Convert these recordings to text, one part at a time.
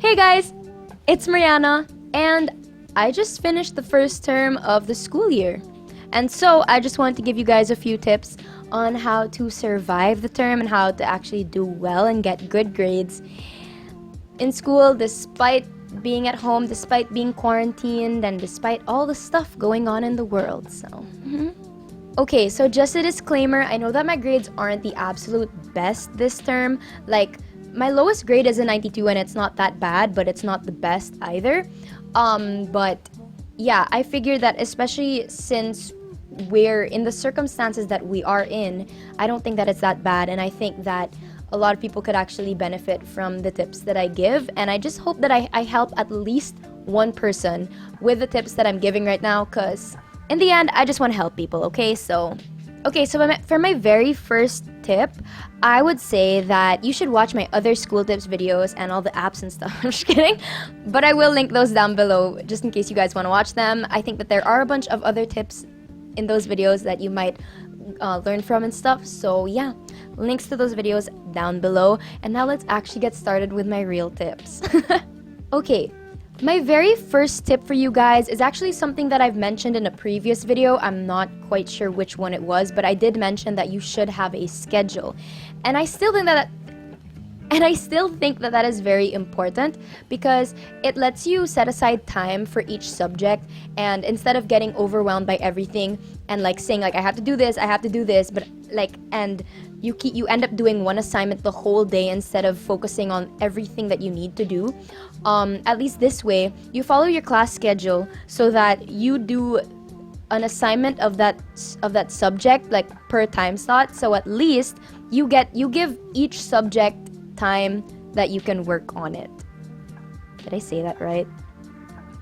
Hey guys, it's Mariana, and I just finished the first term of the school year. And so I just wanted to give you guys a few tips on how to survive the term and how to actually do well and get good grades in school despite being at home, despite being quarantined, and despite all the stuff going on in the world. Okay, so just a disclaimer, I know that my grades aren't the absolute best this term. Like, my lowest grade is a 92 and it's not that bad, but it's not the best either. But yeah, I figure that especially since we're in the circumstances that we are in, I don't think that it's that bad, and I think that a lot of people could actually benefit from the tips that I give, and I just hope that I help at least one person with the tips that I'm giving right now, because in the end, I just want to help people, okay? So for my very first tip, I would say that you should watch my other school tips videos and all the apps and stuff. I'm just kidding. But I will link those down below just in case you guys want to watch them. I think that there are a bunch of other tips in those videos that you might learn from and stuff. So yeah, links to those videos down below. And now let's actually get started with my real tips. Okay. My very first tip for you guys is actually something that I've mentioned in a previous video. I'm not quite sure which one it was, but I did mention that you should have a schedule. And I still think that that is very important because it lets you set aside time for each subject, and instead of getting overwhelmed by everything and like saying like I have to do this, but like you end up doing one assignment the whole day instead of focusing on everything that you need to do. At least this way, you follow your class schedule so that you do an assignment of that subject like per time slot. So at least you give each subject time that you can work on it. Did I say that right?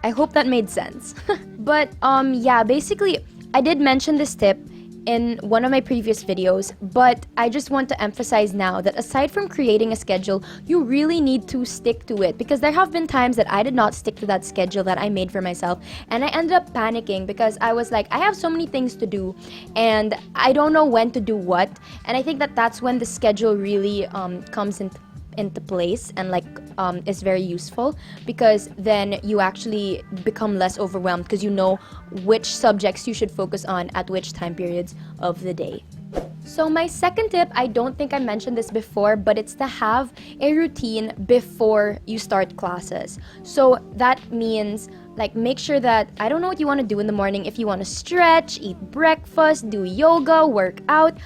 I hope that made sense. But yeah, basically I did mention this tip in one of my previous videos, but I just want to emphasize now that aside from creating a schedule, you really need to stick to it, because there have been times that I did not stick to that schedule that I made for myself, and I ended up panicking because I was like, I have so many things to do and I don't know when to do what. And I think that that's when the schedule really comes into place and is very useful, because then you actually become less overwhelmed because you know which subjects you should focus on at which time periods of the day. So my second tip, I don't think I mentioned this before, but it's to have a routine before you start classes. So that means like make sure that, I don't know what you want to do in the morning, if you want to stretch, eat breakfast, do yoga, work out.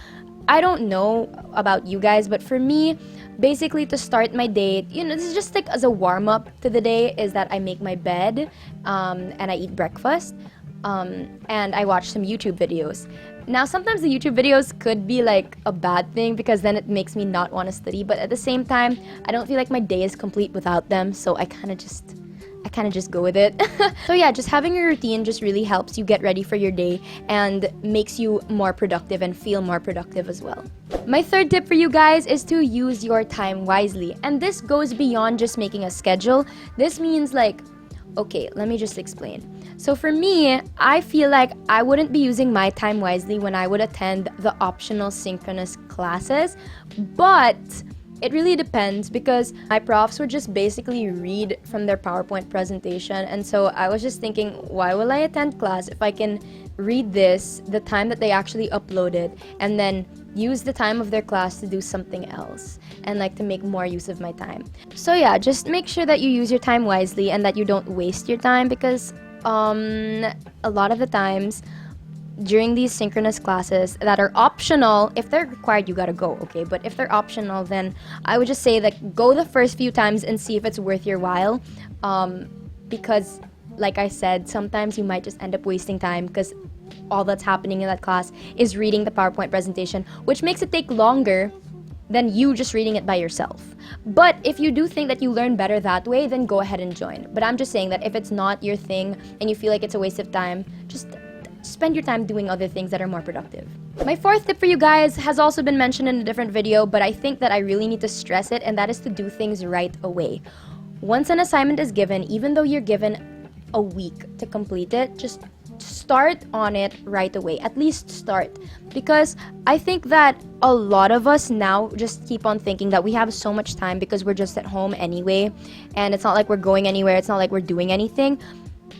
I don't know about you guys, but for me, basically to start my day, this is just like as a warm-up to the day, is that I make my bed and I eat breakfast and I watch some YouTube videos. Now sometimes the YouTube videos could be like a bad thing because then it makes me not want to study, but at the same time I don't feel like my day is complete without them, so I kind of just go with it. So yeah, just having a routine just really helps you get ready for your day and makes you more productive and feel more productive as well. My third tip for you guys is to use your time wisely. And this goes beyond just making a schedule. This means like, okay, let me just explain. So for me, I feel like I wouldn't be using my time wisely when I would attend the optional synchronous classes, but it really depends, because my profs would just basically read from their PowerPoint presentation, and so I was just thinking, why will I attend class if I can read this the time that they actually uploaded and then use the time of their class to do something else and like to make more use of my time. So yeah, just make sure that you use your time wisely and that you don't waste your time, because a lot of the times during these synchronous classes that are optional, if they're required, you gotta go, okay? But if they're optional, then I would just say that go the first few times and see if it's worth your while, because like I said, sometimes you might just end up wasting time because all that's happening in that class is reading the PowerPoint presentation, which makes it take longer than you just reading it by yourself. But if you do think that you learn better that way, then go ahead and join. But I'm just saying that if it's not your thing and you feel like it's a waste of time, just spend your time doing other things that are more productive. My fourth tip for you guys has also been mentioned in a different video, but I think that I really need to stress it, and that is to do things right away. Once an assignment is given, even though you're given a week to complete it, just start on it right away. At least start. Because I think that a lot of us now just keep on thinking that we have so much time because we're just at home anyway, and it's not like we're going anywhere, it's not like we're doing anything.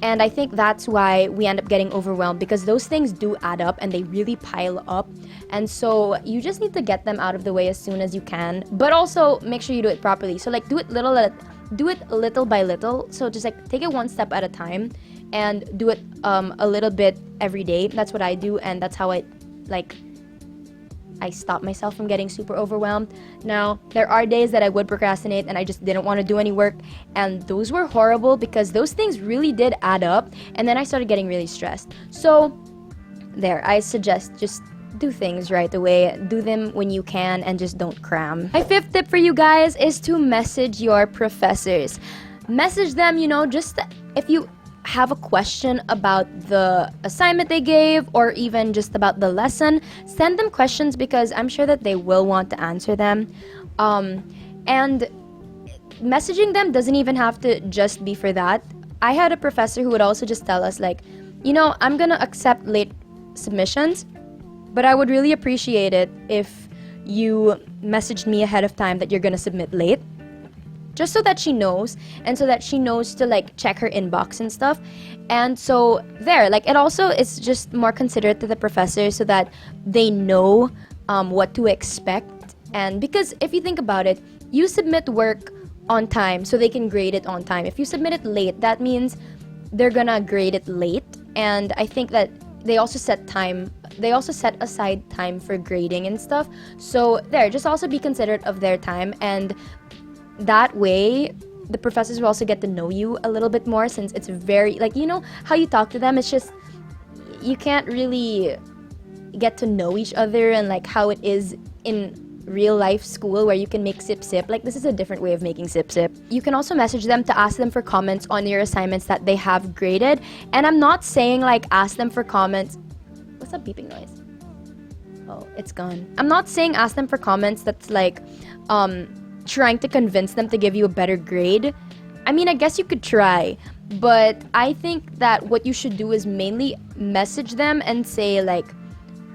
And I think that's why we end up getting overwhelmed, because those things do add up and they really pile up. And so you just need to get them out of the way as soon as you can, but also make sure you do it properly. So like do it little by little. So just like take it one step at a time and do it a little bit every day. That's what I do, and that's how I stop myself from getting super overwhelmed. Now, there are days that I would procrastinate and I just didn't want to do any work, and those were horrible because those things really did add up, and then I started getting really stressed. So there, I suggest just do things right away. Do them when you can and just don't cram. My fifth tip for you guys is to message your professors. Message them, just if you have a question about the assignment they gave or even just about the lesson, send them questions because I'm sure that they will want to answer them. And messaging them doesn't even have to just be for that. I had a professor who would also just tell us like, I'm gonna accept late submissions, but I would really appreciate it if you messaged me ahead of time that you're gonna submit late, just so that she knows, and so that she knows to like check her inbox and stuff. And so there, like, it also is just more considerate to the professor so that they know what to expect. And because if you think about it, you submit work on time so they can grade it on time. If you submit it late, that means they're gonna grade it late. And I think that they also set aside time for grading and stuff. So there, just also be considerate of their time, and that way the professors will also get to know you a little bit more, since it's very like, how you talk to them, it's just you can't really get to know each other, and like how it is in real life school where you can make sip sip. Like, this is a different way of making sip sip. You can also message them to ask them for comments on your assignments that they have graded. And I'm not saying like ask them for comments. What's that beeping noise? Oh, it's gone. I'm not saying ask them for comments that's like trying to convince them to give you a better grade. I mean, I guess you could try, but I think that what you should do is mainly message them and say like,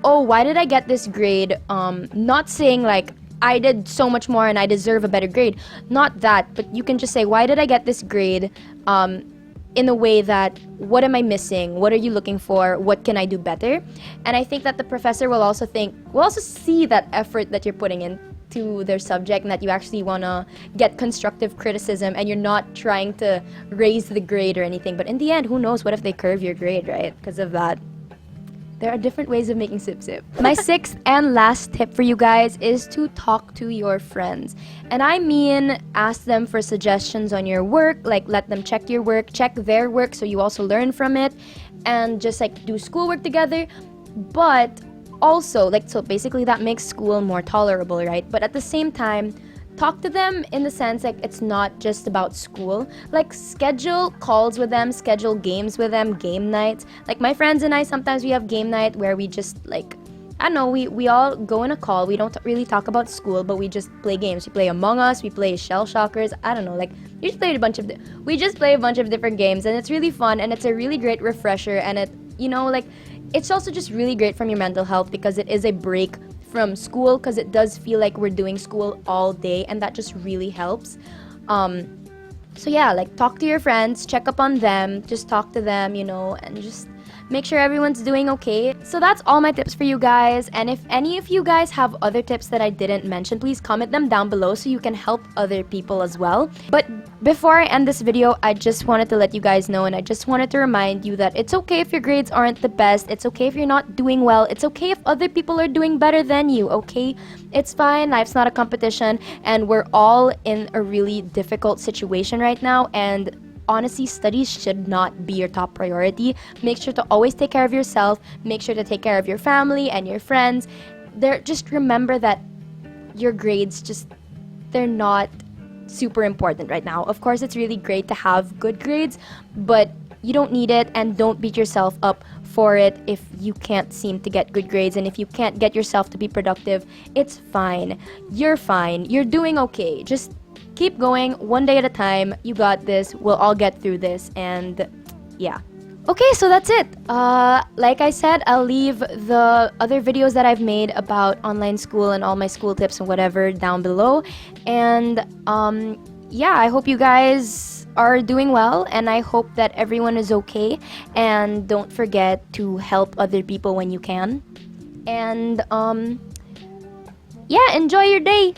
oh, why did I get this grade? Not saying like, I did so much more and I deserve a better grade. Not that, but you can just say, why did I get this grade? In a way that, what am I missing? What are you looking for? What can I do better? And I think that the professor will also see that effort that you're putting in to their subject, and that you actually want to get constructive criticism and you're not trying to raise the grade or anything. But in the end, who knows, what if they curve your grade, right? Because of that. There are different ways of making sip sip. My sixth and last tip for you guys is to talk to your friends. And I mean, ask them for suggestions on your work, like let them check your work, check their work so you also learn from it, and just like do schoolwork together. But also, like, so basically that makes school more tolerable, right? But at the same time, talk to them in the sense like it's not just about school. Like, schedule calls with them, schedule games with them, game nights. Like, my friends and I, sometimes we have game night where we just like, I don't know, we all go in a call. We don't really talk about school, but we just play games. We play Among Us, we play Shell Shockers, I don't know, like, we just play a bunch of different games, and it's really fun, and it's a really great refresher, and it, like, it's also just really great from your mental health because it is a break from school, because it does feel like we're doing school all day, and that just really helps. So yeah, like, talk to your friends, check up on them, just talk to them, and just make sure everyone's doing okay. So that's all my tips for you guys, and if any of you guys have other tips that I didn't mention, please comment them down below so you can help other people as well. But before I end this video, I just wanted to let you guys know, and I just wanted to remind you that it's okay if your grades aren't the best, it's okay if you're not doing well, it's okay if other people are doing better than you, okay? It's fine, life's not a competition, and we're all in a really difficult situation right now, and honestly, studies should not be your top priority. Make sure to always take care of yourself. Make sure to take care of your family and your friends. Just remember that your grades they're not super important right now. Of course, it's really great to have good grades, but you don't need it, and don't beat yourself up for it if you can't seem to get good grades, and if you can't get yourself to be productive. It's fine. You're fine. You're doing okay. Just keep going one day at a time. You got this. We'll all get through this. And yeah. Okay, so that's it. Like I said, I'll leave the other videos that I've made about online school and all my school tips and whatever down below. And yeah, I hope you guys are doing well, and I hope that everyone is okay. And don't forget to help other people when you can. And yeah, enjoy your day.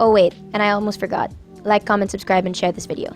Oh wait, and I almost forgot. Like, comment, subscribe, and share this video.